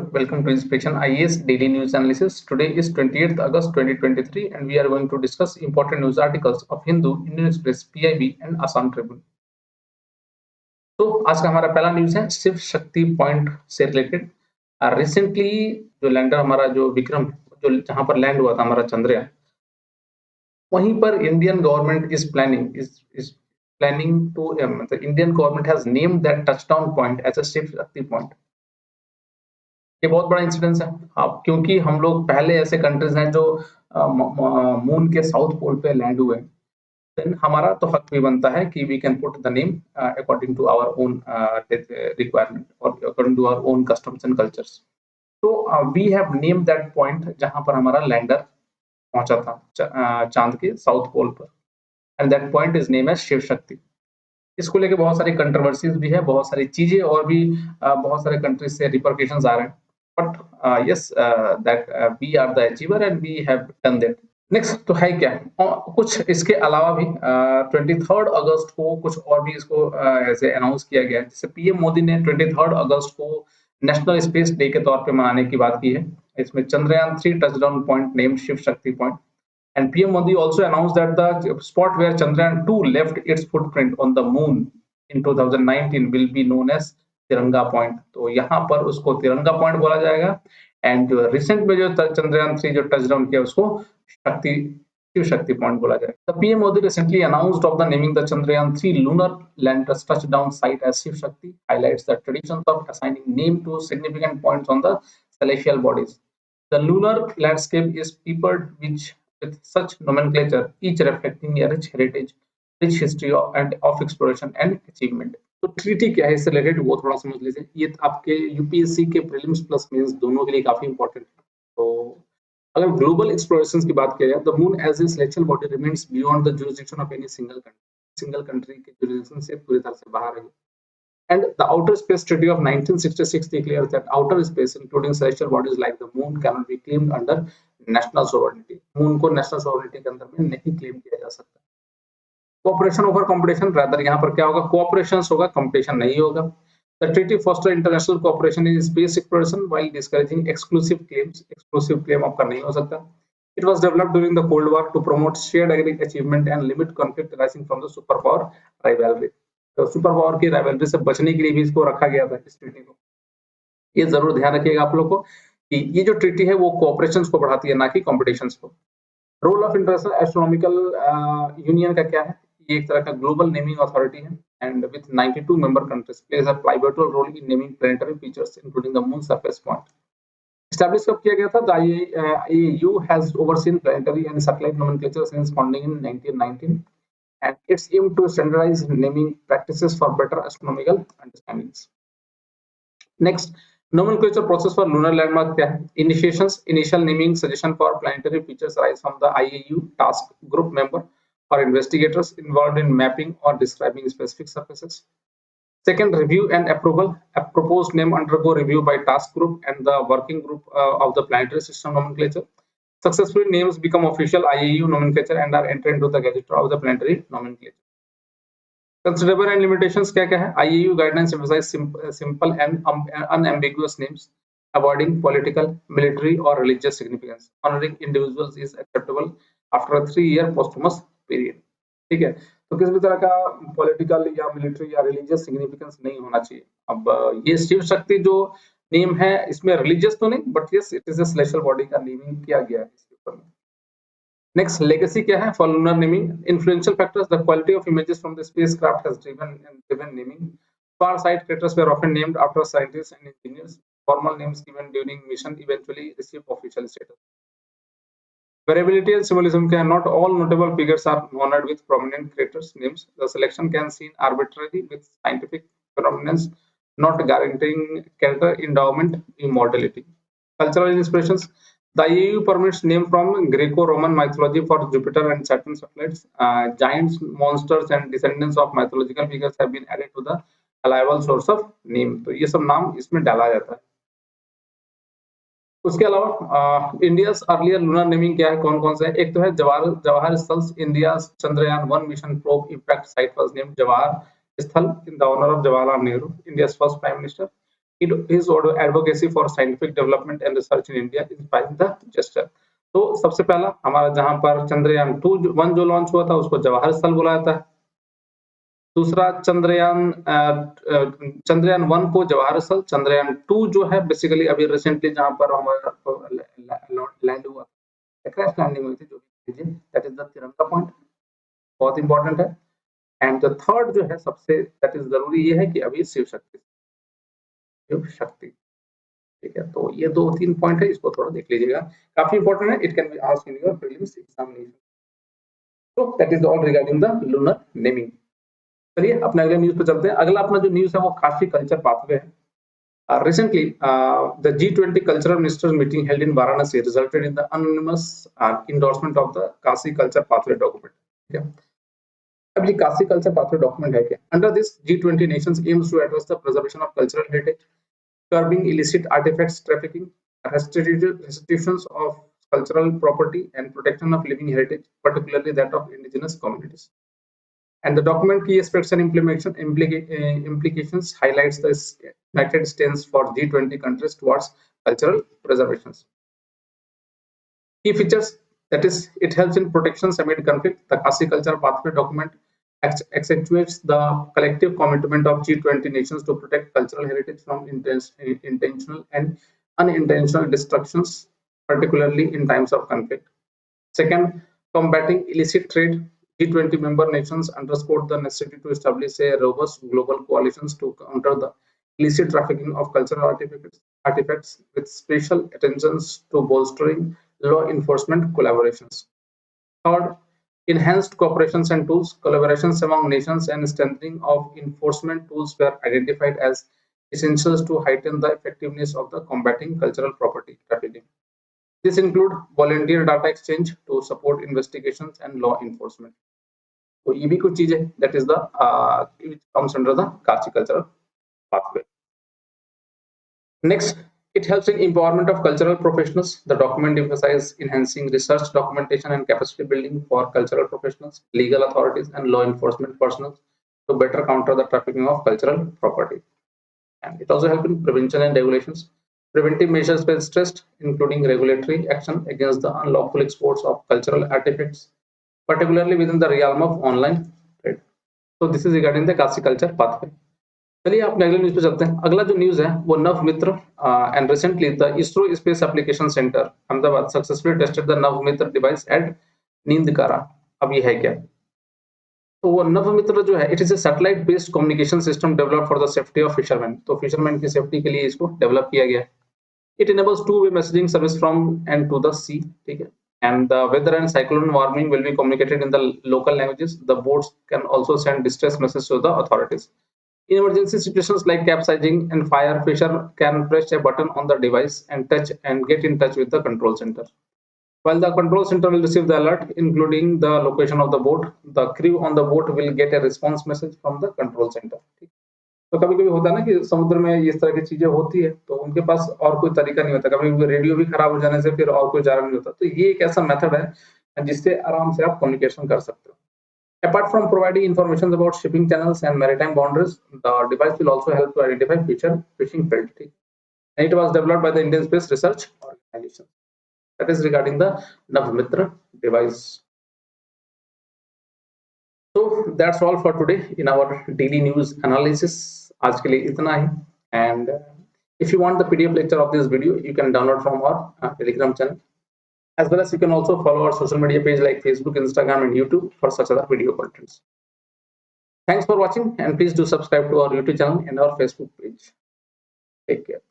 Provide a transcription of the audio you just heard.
everyone, welcome to Inspection IAS Daily News Analysis. Today is 28th August 2023 and we are going to discuss important news articles of Hindu, Indian Express, PIB and Assam Tribune. तो आज का हमारा पहला news है Shiv Shakti point से related. Recently जो lander हमारा जो विक्रम जो जहां पर लैंड हुआ था हमारा चंद्रयान, वहीं पर Indian government is planning to मतलब Indian government has named that touchdown point as a Shiv Shakti point. ये बहुत बड़ा इंसिडेंस है अब, क्योंकि हम लोग पहले ऐसे कंट्रीज हैं जो मून के साउथ पोल पे लैंड हुए, देन हमारा तो हक भी बनता है कि we can put the name according to our own requirement और according to our own customs and cultures. तो we have name that point जहां पर हमारा लैंडर पहुंचा था चांद के साउथ पोल पर, and that point is name as Shiv Shakti. इसको लेके बहुत सारी कंट्रोवर्सीज भी है, बहुत सारी चीजें और भी बहुत सारे कंट्रीज से रिपरकेशंस आ रहे हैं, but yes that we are the achiever and we have done that. Next तो है क्या कुछ इसके अलावा भी 23 अगस्त को कुछ और भी इसको ऐसे अनाउंस किया गया है। जैसे पीएम मोदी ने 23 अगस्त को नेशनल स्पेस डे के तौर पे मनाने की बात की है। इसमें Chandrayaan-3 touchdown point named Shiv Shakti point, and PM Modi also announced that the spot where Chandrayaan-2 left its footprint on the moon in 2019 will be known as तिरंगा पॉइंट। तो यहाँ पर उसको तिरंगा पॉइंट बोला जाएगा, एंड जो recent में जो Chandrayaan-3 जो टचडाउन किया उसको शिव शक्ति पॉइंट बोला जाएगा। The PM Modi recently announced of the naming the Chandrayaan-3 lunar lander's touchdown site as Shiv Shakti highlights the traditions of assigning name to significant points on the celestial bodies. The lunar landscape is peopled with such nomenclature, each reflecting a rich heritage, rich history of exploration and achievement. तो treaty क्या है इससे related वो थोड़ा समझ लीजिए। ये आपके यूपीएससी के प्रीलिम्स प्लस मेंस दोनों के लिए काफी इंपॉर्टेंट है। तो अगर ग्लोबल एक्सप्लोरेशंस की बात किया जाए, the moon as a selection body remains beyond the jurisdiction of any single country के जुरिसडिक्शन से पूरी तरह से बाहर है। And the Outer Space Treaty of 1966 declares that outer space, including celestial bodies like the moon, cannot be claimed under national sovereignty. Moon को national sovereignty के अंदर में नहीं claim किया जा सकता। Cooperation over competition, rather यहाँ पर क्या होगा, cooperation होगा, competition नहीं होगा। The treaty fosters international cooperation in space exploration while discouraging exclusive claims. Exclusive claim आपका नहीं हो सकता। It was developed during the Cold War to promote shared achievement and limit conflict arising from the superpower rivalry. तो super power की rivalry से बचने के लिए भी इसको रखा गया था इस ट्रीटी को। ये जरूर ध्यान रखिएगा आप लोग को कि ये जो ट्रीटी है वो कोऑपरेशंस को बढ़ाती है, ना कि कॉम्पिटिशंस को। Role of International Astronomical Union का क्या है, ये एक तरह का ग्लोबल नेमिंग अथॉरिटी है, and with 92 member countries plays a pivotal role in naming planetary features including the moon surface point. Establish कब किया गया था? The IAU has overseen planetary and satellite nomenclature since founding in 1919, and its aim to standardize naming practices for better astronomical understandings. Next, nomenclature process for lunar landmark क्या है? Initiations, initial naming suggestion for planetary features arise from the IAU task group member or investigators involved in mapping or describing specific surfaces. Second, review and approval. A proposed name undergo review by task group and the working group of the planetary system nomenclature. Successful names become official IAU nomenclature and are entered into the Gazette of the planetary nomenclature. Considerable and limitations क्या क्या है? IAU guidelines emphasize simple and unambiguous names, avoiding political, military or religious significance. Honoring individuals is acceptable after a 3-year posthumous period. ठीक है, तो किसी भी तरह का पॉलिटिकल या मिलिट्री या रिलीजियस सिग्निफिकेंस नहीं होना चाहिए। अब ये शिव शक्ति जो नेम है इसमें रिलीजियस तो नहीं, but yes it is a celestial body का नेमिंग किया गया है इसके ऊपर में। नेक्स्ट, लेगेसी क्या है for lunar naming? Influential factors, the quality of images from the spacecraft has driven naming. Far side craters were often named after scientists and engineers. Formal names given during mission eventually received official status. Variability and symbolism can not all notable figures are honored with prominent creators names. The selection can seem arbitrary with scientific prominence not guaranteeing character, endowment, immortality. Cultural inspirations. The IAU permits name from Greco-Roman mythology for Jupiter and Saturn satellites. Giants, monsters, and descendants of mythological figures have been added to the allowable source of name. तो ये सब नाम इसमें डाला जाता है। उसके अलावा इंडियाज अर्लियर लूनर नेमिंग क्या है, कौन कौन से है? एक तो है Jawahar Sthal. India Chandrayaan-1 mission probe impact site was named Jawahar Sthal in the honour of Jawaharlal Nehru, India's first prime minister. His advocacy for scientific development and research in India inspired the gesture. तो सबसे पहला हमारा जहां पर चंद्रयान 1 जो लॉन्च हुआ था उसको जवाहर स्थल बुलाया था। दूसरा चंद्रयान 1 को जवाहर स्थल, चंद्रयान 2 जो है बेसिकली अभी रिसेंटली जहां पर हमारा लैंड हुआ, क्रैश लैंडिंग हुई थी, जो दैट इज द तिरंगा पॉइंट, बहुत इंपॉर्टेंट है। एंड द थर्ड जो है सबसे दैट इज जरूरी ये है कि अभी शिव शक्ति, ठीक है। तो ये 2-3 पॉइंट है, इसको थोड़ा देख लीजिएगा, काफी इंपॉर्टेंट है, it can be asked in your prelims examination. तो that is all regarding the lunar naming. चलिए अपने अगले न्यूज पे चलते हैं। अगला अपना जो न्यूज है वो काशी कल्चर पाथवे है। Recently, the G20 Cultural Ministers meeting held in Varanasi resulted in the unanimous endorsement of the Kashi Culture Pathway document. Okay. अब ये काशी कल्चर पाथवे डॉक्यूमेंट है क्या? Under this, G20 nations aims to address the preservation of cultural heritage, curbing illicit artifacts trafficking, restitutions of cultural property, and protection of living heritage, particularly that of indigenous communities. And the document key aspects and implications highlights the United States for G20 countries towards cultural preservation. Key features, that is, it helps in protections amid conflict. The Kashi Culture Pathway document accentuates the collective commitment of G20 nations to protect cultural heritage from intentional and unintentional destructions, particularly in times of conflict. Second, combating illicit trade. G20 member nations underscored the necessity to establish a robust global coalitions to counter the illicit trafficking of cultural artifacts with special attentions to bolstering law enforcement collaborations. Third, enhanced cooperations and tools. Collaborations among nations and strengthening of enforcement tools were identified as essentials to heighten the effectiveness of the combating cultural property trafficking. This include volunteer data exchange to support investigations and law enforcement. So ये भी कुछ चीज है, that is the comes under the Kashi cultural pathway. Next, it helps in empowerment of cultural professionals. The document emphasizes enhancing research, documentation, and capacity building for cultural professionals, legal authorities, and law enforcement personnel to better counter the trafficking of cultural property. And it also helps in prevention and regulations. Preventive measures were stressed, including regulatory action against the unlawful exports of cultural artifacts, particularly within the realm of online trade. So this is regarding the Kashi culture pathway. चलिए अपने अगले news पे चलते हैं। अगला जो news है वो Navmitra and recently the ISRO space application centre Ahmedabad successfully tested the Navmitra device at Nindakara. अब ये है क्या? तो वो नवमित्र जो है it is a satellite based communication system developed for the safety of fisherman. तो फिशरमैन की सेफ्टी के लिए इसको डेवलप किया गया है। It enables two way messaging service from and to the sea, ठीक है। And the weather and cyclone warning will be communicated in the local languages. The boats can also send distress messages to the authorities. In emergency situations like capsizing and fire, fisher can press a button on the device and get in touch with the control center. While the control center will receive the alert, including the location of the boat, the crew on the boat will get a response message from the control center. तो कभी कभी होता है ना कि समुद्र में इस तरह की चीजें होती है तो उनके पास और कोई तरीका नहीं होता, कभी रेडियो भी खराब हो जाने से फिर और कोई चारा नहीं होता। तो ये एक ऐसा मेथड है जिससे आराम से आप कम्युनिकेशन कर सकते हो। Apart from providing information about shipping channels and maritime boundaries, the device will also help to identify future fishing fields. And it was developed by the Indian Space Research Organization. That is regarding the Navmitra device. So that's all for today in our daily news analysis. आज के लिए इतना ही. And if you want the PDF lecture of this video, you can download from our Telegram channel. As well as you can also follow our social media page like Facebook, Instagram, and YouTube for such other video contents. Thanks for watching, and please do subscribe to our YouTube channel and our Facebook page. Take care.